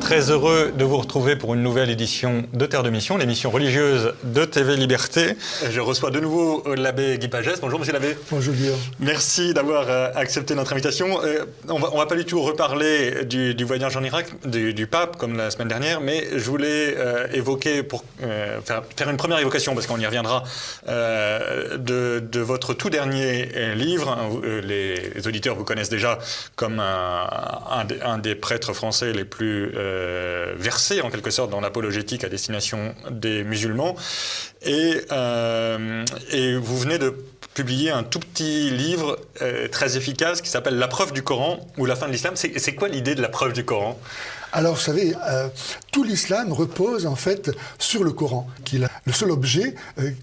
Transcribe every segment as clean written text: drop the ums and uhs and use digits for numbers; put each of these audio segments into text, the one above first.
Très heureux de vous retrouver pour une nouvelle édition de Terre de Mission, l'émission religieuse de TV Liberté. Je reçois de nouveau l'abbé Guy Pagès. Bonjour monsieur l'abbé. Bonjour Guillaume. Merci d'avoir accepté notre invitation. On va pas du tout reparler du voyage en Irak, du pape comme la semaine dernière, mais je voulais évoquer, pour faire une première évocation, parce qu'on y reviendra, de votre tout dernier livre. Les auditeurs vous connaissent déjà comme un des prêtres français les plus versés en quelque sorte dans l'apologétique à destination des musulmans, et vous venez de publier un tout petit livre très efficace qui s'appelle La preuve du Coran ou la fin de l'islam. C'est quoi l'idée de la preuve du Coran ? Alors, vous savez, tout l'islam repose en fait sur le Coran, qui est le seul objet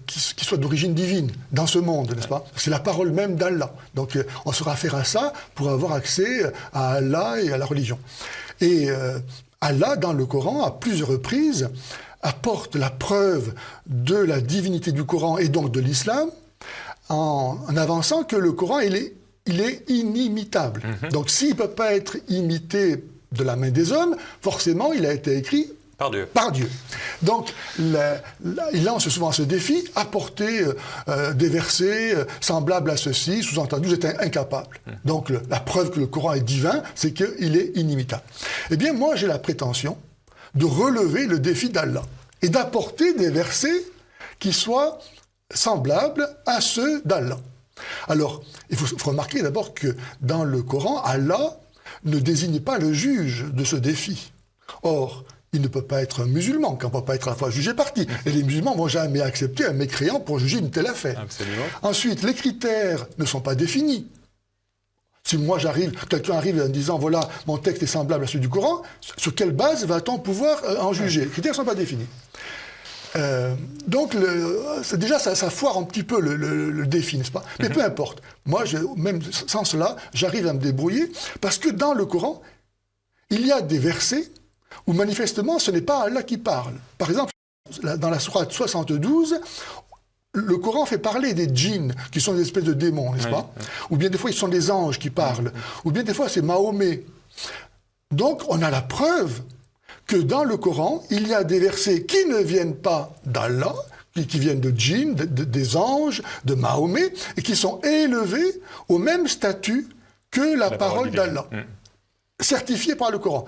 qui soit d'origine divine dans ce monde, n'est-ce pas ? C'est la parole même d'Allah. Donc, on se réfère à ça pour avoir accès à Allah et à la religion. Et Allah, dans le Coran, à plusieurs reprises, apporte la preuve de la divinité du Coran et donc de l'islam en avançant que le Coran, il est inimitable. Donc, s'il ne peut pas être imité de la main des hommes, forcément, il a été écrit par Dieu. Donc, il lance souvent ce défi, apporter des versets semblables à ceci, sous-entendu, vous êtes incapable. Donc, la preuve que le Coran est divin, c'est qu'il est inimitable. Eh bien, moi, j'ai la prétention de relever le défi d'Allah et d'apporter des versets qui soient semblables à ceux d'Allah. Alors, il faut remarquer d'abord que dans le Coran, Allah ne désigne pas le juge de ce défi. Or, il ne peut pas être un musulman, qu'on ne peut pas être à la fois juge et partie. Et les musulmans ne vont jamais accepter un mécréant pour juger une telle affaire. Absolument. Ensuite, les critères ne sont pas définis. Si quelqu'un arrive en disant, voilà, mon texte est semblable à celui du Coran, sur quelle base va-t-on pouvoir en juger ? Les critères ne sont pas définis. Donc, déjà, ça foire un petit peu le défi, n'est-ce pas ? Mais peu importe. Moi, même sans cela, j'arrive à me débrouiller, parce que dans le Coran, il y a des versets où manifestement, ce n'est pas Allah qui parle. Par exemple, dans la sourate 72, le Coran fait parler des djinns, qui sont des espèces de démons, n'est-ce pas ? Ou bien des fois, ils sont des anges qui parlent. Ou bien des fois, c'est Mahomet. Donc, on a la preuve que dans le Coran, il y a des versets qui ne viennent pas d'Allah, qui viennent de djinns, des anges, de Mahomet, et qui sont élevés au même statut que la parole d'Allah, certifiée par le Coran.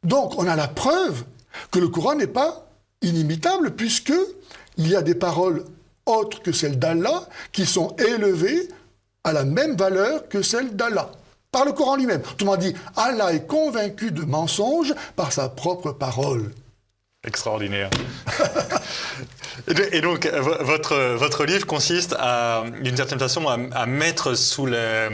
Donc, on a la preuve que le Coran n'est pas inimitable, puisqu'il y a des paroles autres que celles d'Allah qui sont élevées à la même valeur que celles d'Allah, par le Coran lui-même. Autrement dit, Allah est convaincu de mensonge par sa propre parole. Extraordinaire. Et donc, votre livre consiste d'une certaine façon, à mettre sous les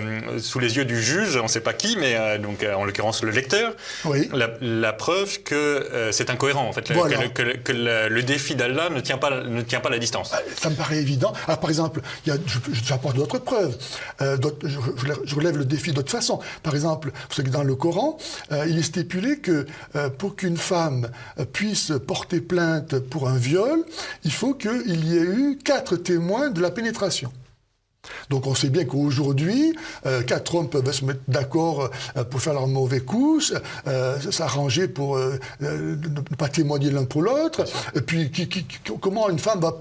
yeux du juge, on ne sait pas qui, mais donc en l'occurrence le lecteur, oui, la preuve que c'est incohérent, en fait, voilà, que le défi d'Allah ne tient pas la distance. Ça me paraît évident. Alors, par exemple, j'apporte d'autres preuves. Je relève le défi d'autre façon. Par exemple, vous savez que dans le Coran, il est stipulé que pour qu'une femme puisse porter plainte pour un viol, il faut qu'il y ait eu 4 témoins de la pénétration. Donc on sait bien qu'aujourd'hui, 4 hommes peuvent se mettre d'accord pour faire leur mauvais coup, s'arranger pour ne pas témoigner l'un pour l'autre. Et puis comment une femme va...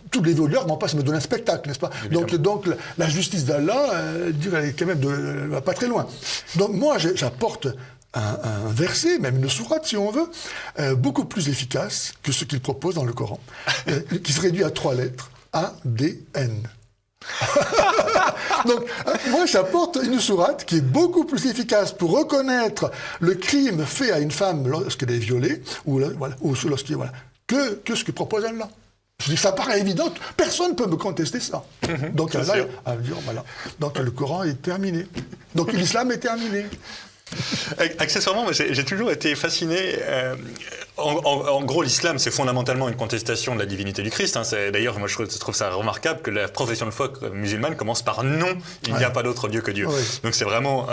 Tous les violeurs ne vont pas se mettre donner un spectacle, n'est-ce pas ? Donc la justice d'Allah, elle est quand même va pas très loin. Donc moi, j'apporte un verset, même une sourate si on veut, beaucoup plus efficace que ce qu'il propose dans le Coran, qui se réduit à 3 lettres, A-D-N. Donc, moi j'apporte une sourate qui est beaucoup plus efficace pour reconnaître le crime fait à une femme lorsqu'elle est violée, ou lorsqu'elle que ce que propose Allah. Je dis, ça paraît évident, personne ne peut me contester ça. Donc Allah a dit, voilà. Donc le Coran est terminé. Donc l'islam est terminé. Accessoirement, j'ai toujours été fasciné. En gros, l'islam, c'est fondamentalement une contestation de la divinité du Christ. D'ailleurs, moi, je trouve ça remarquable que la profession de foi musulmane commence par non, il n'y a pas d'autre Dieu que Dieu. Oui. Donc, c'est vraiment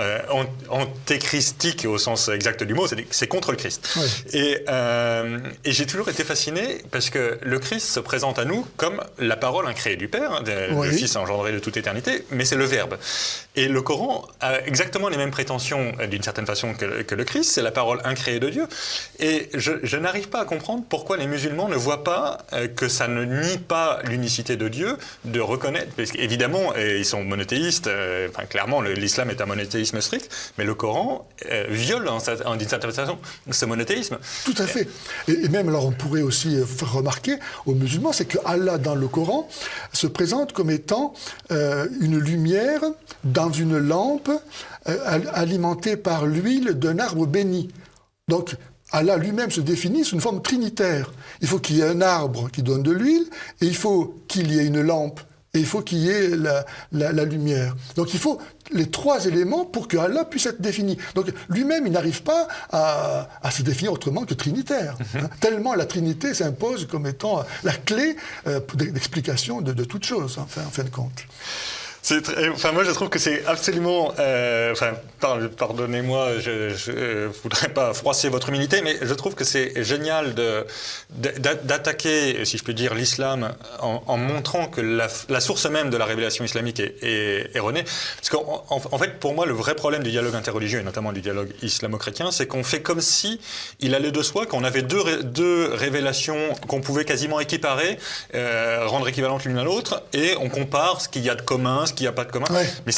antéchristique au sens exact du mot, c'est contre le Christ. Oui. Et j'ai toujours été fasciné parce que le Christ se présente à nous comme la parole incréée du Père, le Fils engendré de toute éternité, mais c'est le Verbe. Et le Coran a exactement les mêmes prétentions d'une certaine façon que le Christ, c'est la parole incréée de Dieu. Et je n'arrive pas à comprendre pourquoi les musulmans ne voient pas que ça ne nie pas l'unicité de Dieu, de reconnaître, parce qu'évidemment, ils sont monothéistes, clairement l'islam est un monothéisme strict, mais le Coran viole d'une certaine façon ce monothéisme. Tout à fait. Et même, alors on pourrait aussi faire remarquer aux musulmans, c'est que Allah dans le Coran se présente comme étant une lumière dans une lampe alimentée par l'huile d'un arbre béni. Donc Allah lui-même se définit sous une forme trinitaire. Il faut qu'il y ait un arbre qui donne de l'huile, et il faut qu'il y ait une lampe, et il faut qu'il y ait la lumière. Donc il faut les trois éléments pour que Allah puisse être défini. Donc lui-même, il n'arrive pas à se définir autrement que trinitaire. Tellement la Trinité s'impose comme étant la clé d'explication de toute chose, en fin de compte. Moi, je trouve que c'est absolument... pardonnez-moi, je voudrais pas froisser votre humilité, mais je trouve que c'est génial d'attaquer, si je peux dire, l'islam en montrant que la source même de la révélation islamique est erronée. Parce qu'en fait, pour moi, le vrai problème du dialogue interreligieux, et notamment du dialogue islamo-chrétien, c'est qu'on fait comme si il allait de soi, qu'on avait deux révélations qu'on pouvait quasiment équiparer, rendre équivalentes l'une à l'autre, et on compare ce qu'il y a de commun, qu'il n'y a pas de commun. Ouais. Mais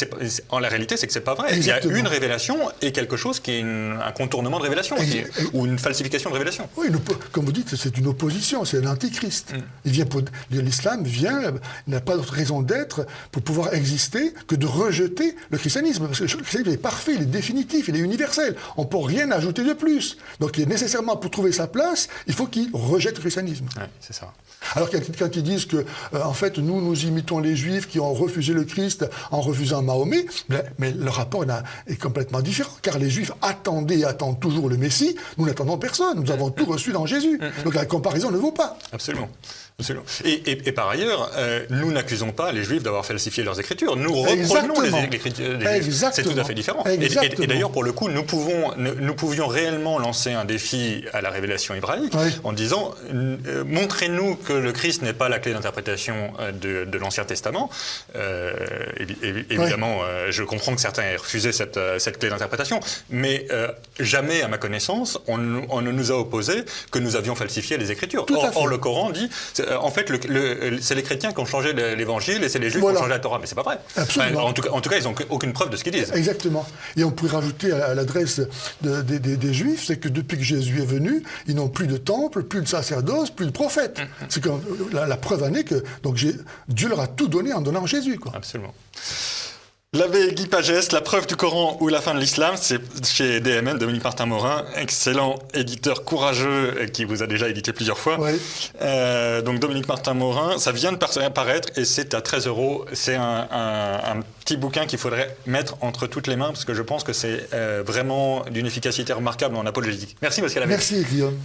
en la réalité, c'est que c'est pas vrai. Exactement. Il y a une révélation et quelque chose qui est un contournement de révélation, ou une falsification de révélation. Oui, comme vous dites, c'est une opposition, c'est l'antichrist. L'islam n'a pas d'autre raison d'être pour pouvoir exister que de rejeter le christianisme. Parce que le christianisme est parfait, il est définitif, il est universel. On ne peut rien ajouter de plus. Donc, il est nécessairement, pour trouver sa place, il faut qu'il rejette le christianisme. Oui, c'est ça. Alors quand ils disent que, en fait, nous imitons les Juifs qui ont refusé le Christ en refusant Mahomet, mais le rapport est complètement différent, car les Juifs attendaient et attendent toujours le Messie, nous n'attendons personne, nous avons tout reçu dans Jésus. Donc la comparaison ne vaut pas. Absolument. Absolument. Et par ailleurs, nous n'accusons pas les Juifs d'avoir falsifié leurs Écritures. Nous reprenons les Écritures des Juifs. C'est tout à fait différent. Et d'ailleurs, pour le coup, nous pouvions réellement lancer un défi à la révélation hébraïque en disant montrez-nous que le Christ n'est pas la clé d'interprétation de l'Ancien Testament. Évidemment, je comprends que certains aient refusé cette clé d'interprétation, mais jamais, à ma connaissance, on ne nous a opposé que nous avions falsifié les Écritures. Or, le Coran dit... En fait, c'est les chrétiens qui ont changé l'évangile et c'est les juifs qui ont changé la Torah. Mais c'est pas vrai. Absolument. En tout cas, ils n'ont aucune preuve de ce qu'ils disent. Exactement. Et on pourrait rajouter à l'adresse des juifs, c'est que depuis que Jésus est venu, ils n'ont plus de temple, plus de sacerdoce, plus de prophète. C'est que la preuve en est que Dieu leur a tout donné en donnant Jésus. Quoi. Absolument. L'abbé Guy Pagès, La preuve du Coran ou la fin de l'islam, c'est chez DMN, Dominique Martin-Morin, excellent éditeur courageux qui vous a déjà édité plusieurs fois. Oui. Donc Dominique Martin-Morin, ça vient de paraître et c'est à 13 €. C'est un petit bouquin qu'il faudrait mettre entre toutes les mains parce que je pense que c'est vraiment d'une efficacité remarquable en apologétique. Merci, monsieur l'abbé. Merci, Guillaume.